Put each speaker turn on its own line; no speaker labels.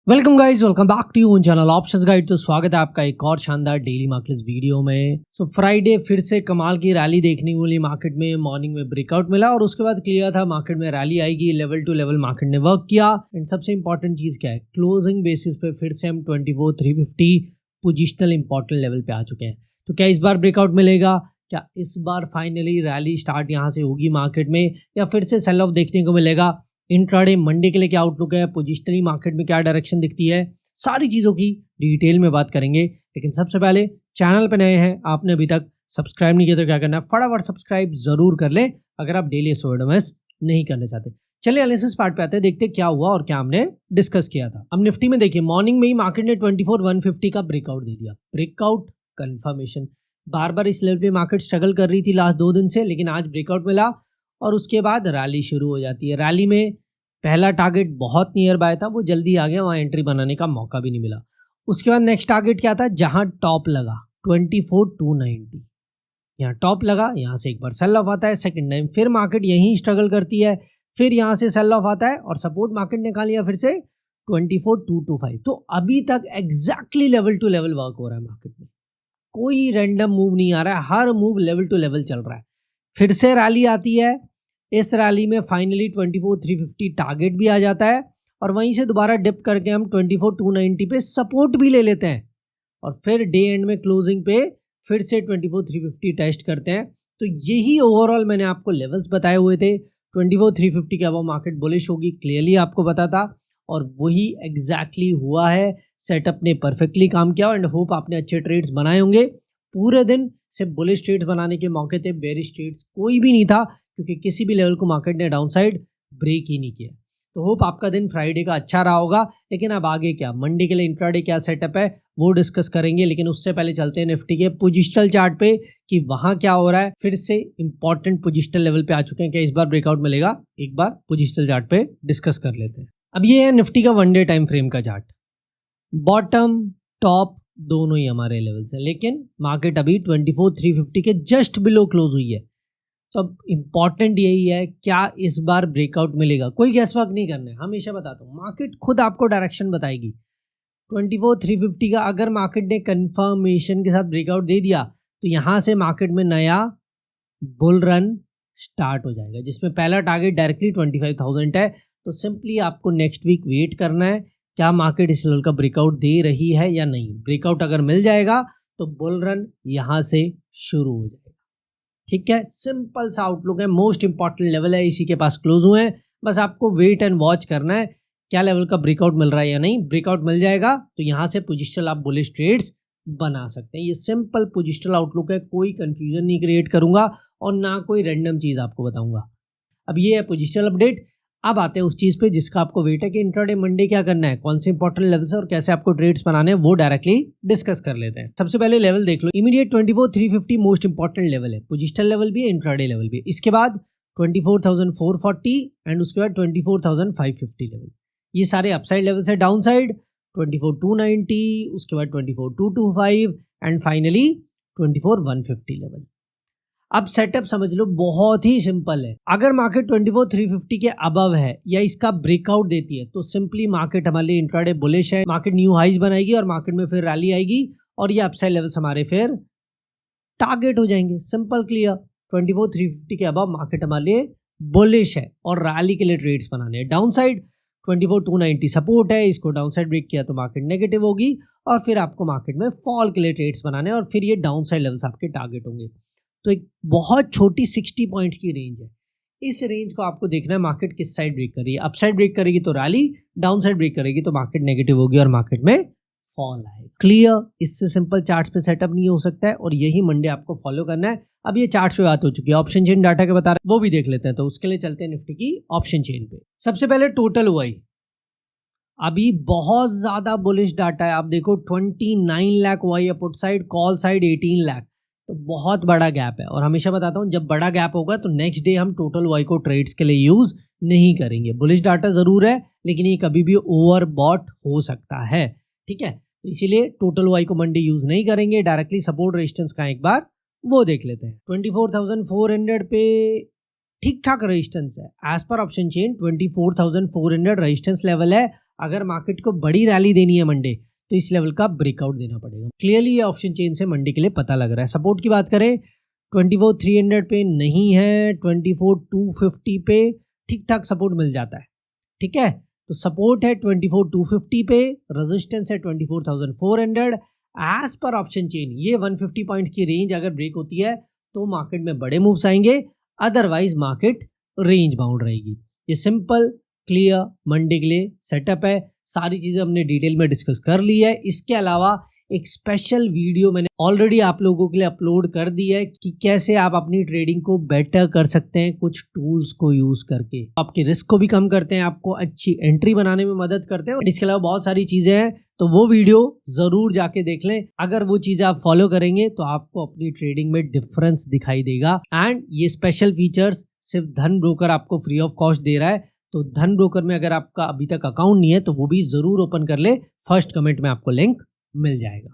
Welcome guys, welcome back to you channel options guide. तो स्वागत है आपका एक और शानदार डेली मार्केट्स वीडियो में। फ्राइडे फिर से कमाल की रैली देखने को मिली मार्केट में। मॉर्निंग में ब्रेकआउट मिला और उसके बाद क्लियर था मार्केट में रैली आएगी। लेवल टू लेवल मार्केट ने वर्क किया। एंड सबसे इंपॉर्टेंट चीज क्या है, क्लोजिंग बेसिस पे फिर से हम 24,350 पोजिशनल इंपॉर्टेंट लेवल पे आ चुके हैं। तो क्या इस बार ब्रेकआउट मिलेगा? क्या इस बार फाइनली रैली स्टार्ट यहाँ से होगी मार्केट में, या फिर से सेल ऑफ देखने को मिलेगा? इंट्राडे मंडे के लिए क्या आउटलुक है, पोजिशनली मार्केट में क्या डायरेक्शन दिखती है, सारी चीज़ों की डिटेल में बात करेंगे। लेकिन सबसे पहले चैनल पर नए हैं, आपने अभी तक सब्सक्राइब नहीं किया तो क्या करना है, फटाफट सब्सक्राइब जरूर कर ले अगर आप डेली एसओएमएस नहीं करने चाहते। चलिए एनालिसिस पार्ट पे आते हैं, देखते क्या हुआ और क्या हमने डिस्कस किया था। अब निफ्टी में देखिए, मॉर्निंग में ही मार्केट ने 24,150 का ब्रेकआउट दे दिया। ब्रेकआउट कंफर्मेशन, बार बार इस लेवल पे मार्केट स्ट्रगल कर रही थी लास्ट 2 दिन से, लेकिन आज ब्रेकआउट मिला और उसके बाद रैली शुरू हो जाती है। रैली में पहला टारगेट बहुत नियर बाय था, वो जल्दी आ गया, वहाँ एंट्री बनाने का मौका भी नहीं मिला। उसके बाद नेक्स्ट टारगेट क्या था, जहां टॉप लगा 24,290, यहाँ टॉप लगा, यहाँ से एक बार सेल ऑफ आता है, सेकंड टाइम फिर मार्केट यहीं स्ट्रगल करती है, फिर यहाँ से सेल ऑफ आता है और सपोर्ट मार्केट ने निकाल लिया फिर से 24,225। तो अभी तक exactly level to level work हो रहा है मार्केट में, कोई रैंडम मूव नहीं आ रहा है, हर मूव लेवल टू लेवल चल रहा है। फिर से रैली आती है, इस रैली में फाइनली 24,350 टारगेट भी आ जाता है और वहीं से दोबारा डिप करके हम 24,290 पे सपोर्ट भी ले लेते हैं और फिर डे एंड में क्लोजिंग पे फिर से 24,350 टेस्ट करते हैं। तो यही ओवरऑल मैंने आपको लेवल्स बताए हुए थे। 24,350 के अब मार्केट बुलिश होगी, क्लियरली आपको पता था और वही एग्जैक्टली हुआ है। सेटअप ने परफेक्टली काम किया एंड होप आपने अच्छे ट्रेड्स बनाए होंगे। पूरे दिन सिर्फ बुलिश ट्रेड्स बनाने के मौके थे, बेरिश ट्रेड्स कोई भी नहीं था, क्योंकि किसी भी लेवल को मार्केट ने डाउनसाइड ब्रेक ही नहीं किया। तो होप आपका दिन फ्राइडे का अच्छा रहा होगा। लेकिन अब आगे क्या, मंडे के लिए इंट्राडे क्या सेटअप है वो डिस्कस करेंगे। लेकिन उससे पहले चलते हैं निफ्टी के पोजिशनल चार्ट पे कि वहां क्या हो रहा है। फिर से इंपॉर्टेंट पोजिशनल लेवल पे आ चुके हैं, क्या इस बार ब्रेकआउट मिलेगा, एक बार पोजिशनल चार्ट पे डिस्कस कर लेते हैं। अब ये है निफ्टी का 1 डे टाइम फ्रेम का चार्ट। बॉटम टॉप दोनों ही हमारे लेवल्स हैं, लेकिन मार्केट अभी 24,350 के जस्ट बिलो क्लोज हुई है। तो अब इंपॉर्टेंट यही है, क्या इस बार ब्रेकआउट मिलेगा? कोई गैस वर्क नहीं करना है, हमेशा बताता हूँ, मार्केट खुद आपको डायरेक्शन बताएगी। 24,350 का अगर मार्केट ने कंफर्मेशन के साथ ब्रेकआउट दे दिया तो यहाँ से मार्केट में नया बुल रन स्टार्ट हो जाएगा, जिसमें पहला टारगेट डायरेक्टली 25,000 है। तो सिंपली आपको नेक्स्ट वीक वेट करना है, क्या मार्केट इस लेवल का ब्रेकआउट दे रही है या नहीं। ब्रेकआउट अगर मिल जाएगा तो बुल रन यहाँ से शुरू हो जाएगा। ठीक है, सिंपल सा आउटलुक है, मोस्ट इंपॉर्टेंट लेवल है, इसी के पास क्लोज हुए हैं। बस आपको वेट एंड वॉच करना है, क्या लेवल का ब्रेकआउट मिल रहा है या नहीं। ब्रेकआउट मिल जाएगा तो यहाँ से पोजिशनल आप बुलिश ट्रेड्स बना सकते हैं। ये सिंपल पोजिशनल आउटलुक है, कोई कंफ्यूजन नहीं क्रिएट करूंगा और ना कोई रैंडम चीज आपको बताऊंगा। अब ये है पोजिशनल अपडेट। अब आते हैं उस चीज पे जिसका आपको वेट है कि इंट्राडे मंडे क्या करना है, कौन से इंपॉर्टेंट लेवल्स है और कैसे आपको ट्रेड्स बनाने हैं, वो डायरेक्टली डिस्कस कर लेते हैं। सबसे पहले लेवल देख लो, इमीडिएट 24,350 मोस्ट इंपॉर्टेंट लेवल है, पोजिशनल लेवल भी है, इंट्राडे लेवल भी है। इसके बाद 24,440 एंड उसके बाद 24,550 लेवल, ये सारे अपसाइड लेवल्स है। डाउन साइड 24,290, उसके बाद 24,225 एंड फाइनली 24,150 लेवल। अब सेटअप समझ लो, बहुत ही सिंपल है। अगर मार्केट 24,350 के अबव है या इसका ब्रेकआउट देती है तो सिंपली मार्केट हमारे लिए इंट्राडे बुलिश है, मार्केट न्यू हाइज बनाएगी और मार्केट में फिर रैली आएगी और ये अपसाइड लेवल्स हमारे फिर टारगेट हो जाएंगे। सिंपल क्लियर, 24,350 के अबव मार्केट हमारे लिए बुलिश है और रैली के लिए ट्रेड्स बनाने हैं। डाउन साइड 24,290 सपोर्ट है, इसको डाउन साइड ब्रेक किया तो मार्केट नेगेटिव होगी और फिर आपको मार्केट में फॉल के लिए ट्रेड्स बनाने हैं और फिर ये डाउन साइड लेवल्स आपके टारगेट होंगे। तो एक बहुत छोटी 60 पॉइंट्स की रेंज है, इस रेंज को आपको देखना है मार्केट किस साइड ब्रेक कर रही है। अप साइड ब्रेक करेगी तो रैली, डाउन साइड ब्रेक करेगी तो मार्केट नेगेटिव होगी और मार्केट में फॉल आएगा। क्लियर, इससे सिंपल चार्ट्स पे सेटअप नहीं हो सकता है और यही मंडे आपको फॉलो करना है। अब ये चार्ट्स पे बात हो चुकी है, ऑप्शन चेन डाटा के बता रहे हैं वो भी देख लेते हैं। तो उसके लिए चलते हैं निफ्टी की ऑप्शन चेन पे। सबसे पहले टोटल हुआ ही अभी बहुत ज्यादा बुलिश डाटा है। आप देखो 29 लाख वाई put side, call side 18 lakh, तो बहुत बड़ा गैप है। और हमेशा बताता हूं, जब बड़ा गैप होगा तो नेक्स्ट डे हम टोटल वाई को ट्रेड्स के लिए यूज नहीं करेंगे। बुलिश डाटा जरूर है लेकिन ये कभी भी ओवरबॉट हो सकता है, ठीक है। तो इसीलिए टोटल वाई को मंडे यूज नहीं करेंगे। डायरेक्टली सपोर्ट रेजिस्टेंस का एक बार वो देख लेते हैं। 24,400 पे ठीक ठाक रेजिस्टेंस है as per option chain. 24,400 resistance level है। अगर मार्केट को बड़ी रैली देनी है मंडे तो इस लेवल का ब्रेकआउट देना पड़ेगा। क्लियरली ये ऑप्शन चेन से मंडे के लिए पता लग रहा है। सपोर्ट की बात करें 24,300 पे नहीं है, 24,250 पे ठीक ठाक सपोर्ट मिल जाता है। ठीक है, तो सपोर्ट है 24,250 पे, रेजिस्टेंस है 24,400। एज पर ऑप्शन चेन ये 150 पॉइंट्स की रेंज अगर ब्रेक होती है तो मार्केट में बड़े मूव्स आएंगे, अदरवाइज मार्केट रेंज बाउंड रहेगी। ये सिंपल क्लियर मंडे के लिए सेटअप है। सारी चीजें हमने डिटेल में डिस्कस कर ली है। इसके अलावा एक स्पेशल वीडियो मैंने ऑलरेडी आप लोगों के लिए अपलोड कर दी है कि कैसे आप अपनी ट्रेडिंग को बेटर कर सकते हैं कुछ टूल्स को यूज करके। आपके रिस्क को भी कम करते हैं, आपको अच्छी एंट्री बनाने में मदद करते हैं, और इसके अलावा बहुत सारी चीजें हैं, तो वो वीडियो जरूर जाके देख लें। अगर वो चीजें आप फॉलो करेंगे तो आपको अपनी ट्रेडिंग में डिफरेंस दिखाई देगा। एंड ये स्पेशल फीचर्स सिर्फ धन ब्रोकर आपको फ्री ऑफ कॉस्ट दे रहा है, तो धन ब्रोकर में अगर आपका अभी तक अकाउंट नहीं है तो वो भी जरूर ओपन कर ले। फर्स्ट कमेंट में आपको लिंक मिल जाएगा।